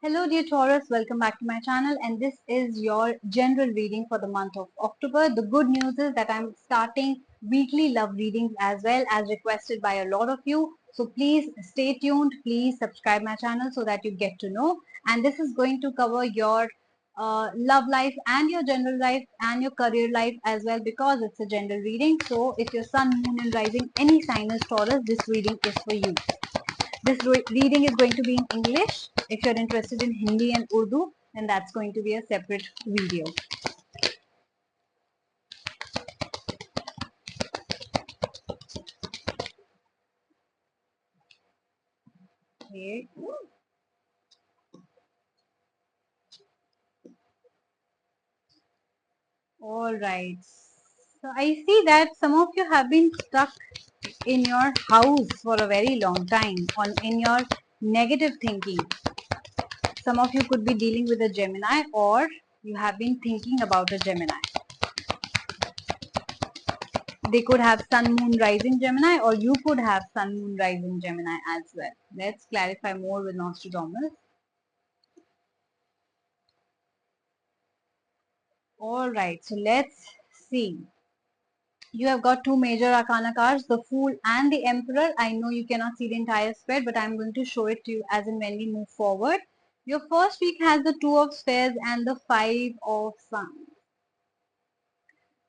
Hello dear Taurus, welcome back to my channel and this is your general reading for the month of October. The good news is that I'm starting weekly love readings as well as requested by a lot of you. So please stay tuned, please subscribe my channel so that you get to know. And this is going to cover your love life and your general life and your career life as well because it's a general reading. So if your sun, moon and rising any sign is Taurus, this reading is for you. This reading is going to be in English. If you're interested in Hindi and Urdu, then that's going to be a separate video. Okay. All right. So I see that some of you have been stuck in your house for a very long time in your negative thinking. Some of you could be dealing with a Gemini or you have been thinking about a Gemini. They could have sun, moon, rising Gemini or you could have sun, moon, rising Gemini as well. Let's clarify more with Nostradamus. Alright, so let's see. You have got two major arcana cards, the Fool and the Emperor. I know you cannot see the entire spread, but I'm going to show it to you as and when we move forward. Your first week has the Two of Spades and the Five of Wands.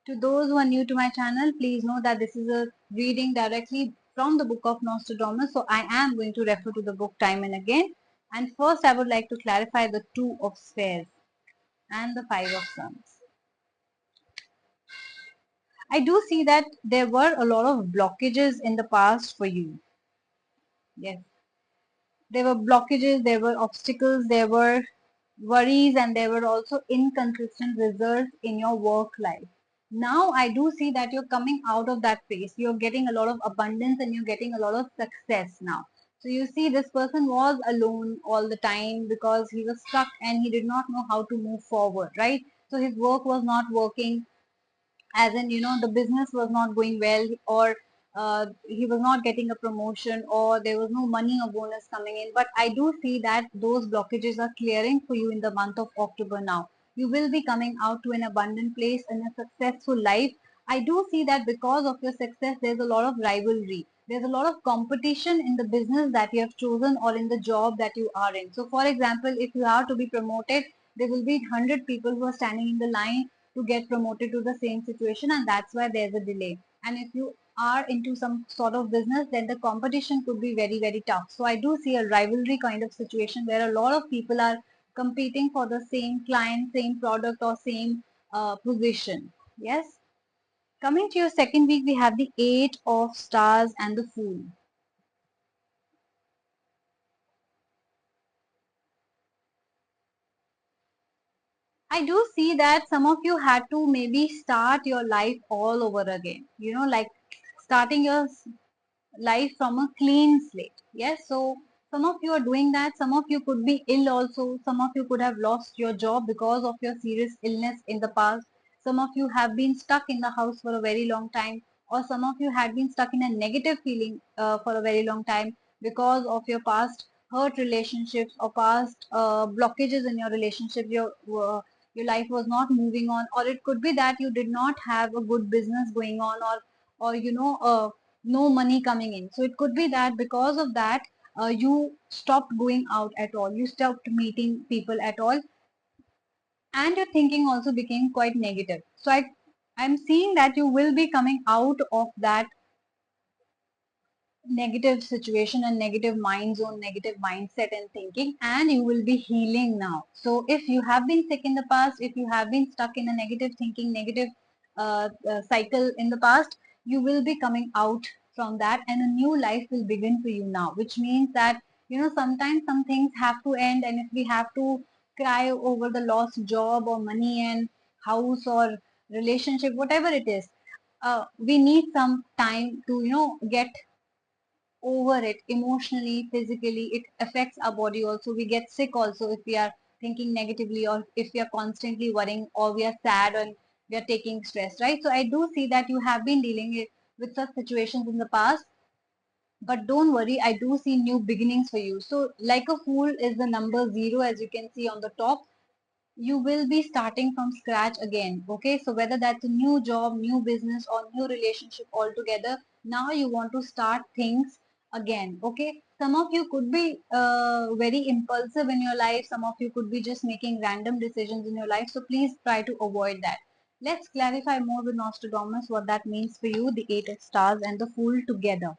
To those who are new to my channel, please know that this is a reading directly from the book of Nostradamus. So I am going to refer to the book time and again. And first I would like to clarify the Two of Spades and the Five of Wands. I do see that there were a lot of blockages in the past for you. Yes. There were blockages, there were obstacles, there were worries, and there were also inconsistent results in your work life. Now I do see that you're coming out of that phase. You're getting a lot of abundance and you're getting a lot of success now. So you see this person was alone all the time because he was stuck and he did not know how to move forward, right? So his work was not working, as in the business was not going well, or he was not getting a promotion, or there was no money or bonus coming in. But I do see that those blockages are clearing for you in the month of October. Now you will be coming out to an abundant place and a successful life. I do see that because of your success there's a lot of rivalry, there's a lot of competition in the business that you have chosen or in the job that you are in. So for example, if you are to be promoted, there will be 100 people who are standing in the line to get promoted to the same situation, and that's why there's a delay. And if you are into some sort of business, then the competition could be very tough. So I do see a rivalry kind of situation where a lot of people are competing for the same client, same product or same position. Yes. Coming to your second week, we have the Eight of Stars and the Fool. I do see that some of you had to maybe start your life all over again, like starting your life from a clean slate. Yes, so some of you are doing that. Some of you could be ill also. Some of you could have lost your job because of your serious illness in the past. Some of you have been stuck in the house for a very long time, or some of you had been stuck in a negative feeling for a very long time because of your past hurt relationships or past blockages in your relationship. Your life was not moving on, or it could be that you did not have a good business going on, or no money coming in. So it could be that because of that, you stopped going out at all. You stopped meeting people at all, and your thinking also became quite negative. So I'm seeing that you will be coming out of that negative situation and negative mind zone, negative mindset and thinking, and you will be healing now. So if you have been sick in the past, if you have been stuck in a negative thinking, negative cycle in the past, you will be coming out from that and a new life will begin for you now, which means that sometimes some things have to end, and if we have to cry over the lost job or money and house or relationship, whatever it is, we need some time to get over it emotionally, physically. It affects our body also. We get sick also if we are thinking negatively, or if we are constantly worrying, or we are sad and we are taking stress, right? So I do see that you have been dealing with such situations in the past. But don't worry, I do see new beginnings for you. So like a fool is the number 0, as you can see on the top. You will be starting from scratch again. Okay, so whether that's a new job, new business, or new relationship altogether, now you want to start things again. Okay, some of you could be very impulsive in your life, some of you could be just making random decisions in your life, so please try to avoid that. Let's clarify more with Nostradamus what that means for you, the 8 of stars and the fool together.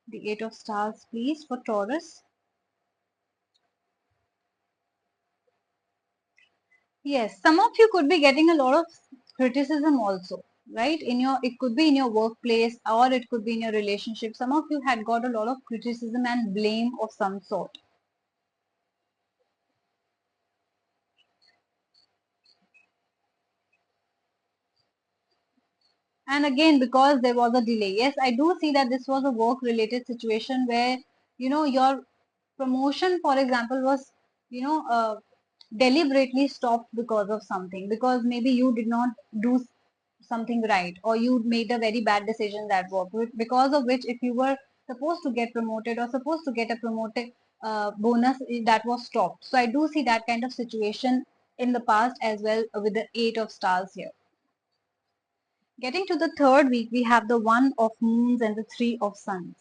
The 8 of stars, please, for Taurus. Yes, some of you could be getting a lot of criticism also, right? It could be in your workplace or it could be in your relationship. Some of you had got a lot of criticism and blame of some sort. And again, because there was a delay. Yes, I do see that this was a work related situation where, your promotion, for example, was, deliberately stopped because of something, because maybe you did not do something right, or you made a very bad decision at work, because of which if you were supposed to get promoted or supposed to get a promoted bonus, that was stopped. So I do see that kind of situation in the past as well, with the 8 of stars here. Getting to the third week, we have the 1 of moons and the 3 of suns.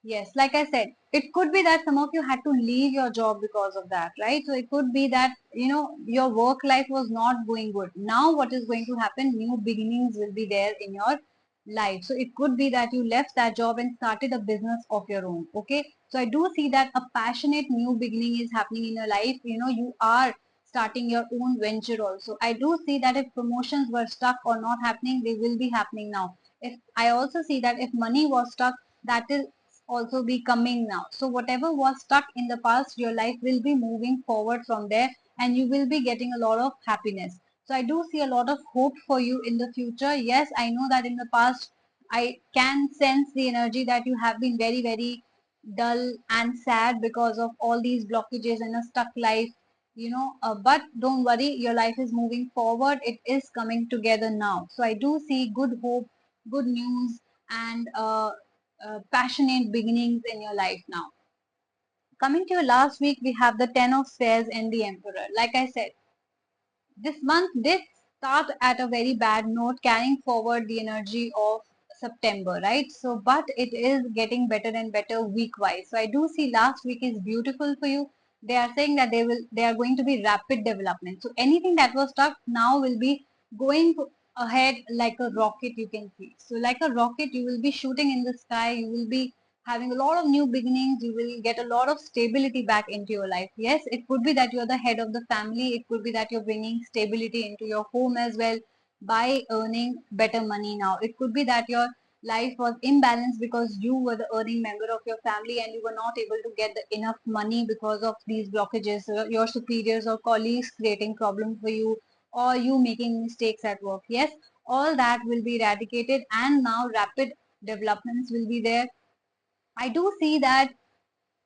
Yes, like I said, it could be that some of you had to leave your job because of that, right? So it could be that, your work life was not going good. Now what is going to happen? New beginnings will be there in your life. So it could be that you left that job and started a business of your own. Okay. So I do see that a passionate new beginning is happening in your life. You are starting your own venture also. I do see that if promotions were stuck or not happening, they will be happening now. If I also see that if money was stuck, that is also be coming now. So whatever was stuck in the past, your life will be moving forward from there, and you will be getting a lot of happiness. So I do see a lot of hope for you in the future. Yes, I know that in the past I can sense the energy that you have been very, very dull and sad because of all these blockages and a stuck life, but don't worry, your life is moving forward. It is coming together now. So I do see good hope, good news, and passionate beginnings in your life now. Coming to your last week, we have the 10 of Spades and the Emperor. Like I said, this month did start at a very bad note, carrying forward the energy of September, right? So, but it is getting better and better week wise. So, I do see last week is beautiful for you. They are saying that they are going to be rapid development. So, anything that was stuck now will be going ahead like a rocket, you can see. So, like a rocket, you will be shooting in the sky. You will be having a lot of new beginnings. You will get a lot of stability back into your life. Yes, it could be that you're the head of the family. It could be that you're bringing stability into your home as well by earning better money now. It could be that your life was imbalanced because you were the earning member of your family and you were not able to get the enough money because of these blockages, your superiors or colleagues creating problems for you, or you making mistakes at work. Yes, all that will be eradicated, and now rapid developments will be there. I do see that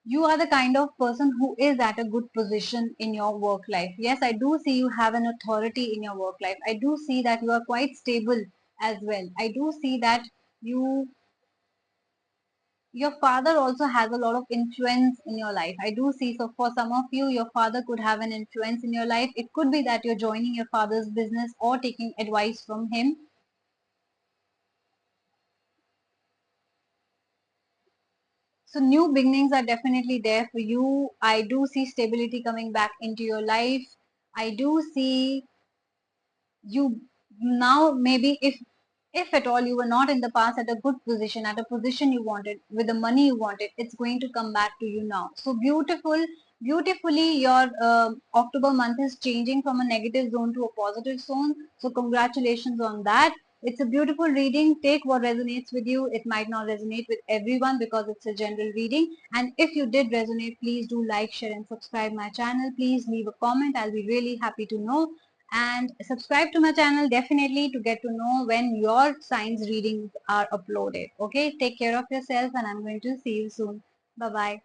you are the kind of person who is at a good position in your work life. Yes, I do see you have an authority in your work life. I do see that you are quite stable as well. I do see that you your father also has a lot of influence in your life. I do see, so for some of you, your father could have an influence in your life. It could be that you're joining your father's business or taking advice from him. So new beginnings are definitely there for you. I do see stability coming back into your life. I do see you now, maybe if at all you were not in the past at a good position, at a position you wanted, with the money you wanted, it's going to come back to you now. So beautifully your October month is changing from a negative zone to a positive zone. So congratulations on that. It's a beautiful reading. Take what resonates with you. It might not resonate with everyone because it's a general reading. And if you did resonate, please do like, share, and subscribe my channel. Please leave a comment. I'll be really happy to know. And subscribe to my channel definitely to get to know when your science readings are uploaded. Okay, take care of yourself, and I'm going to see you soon. Bye bye.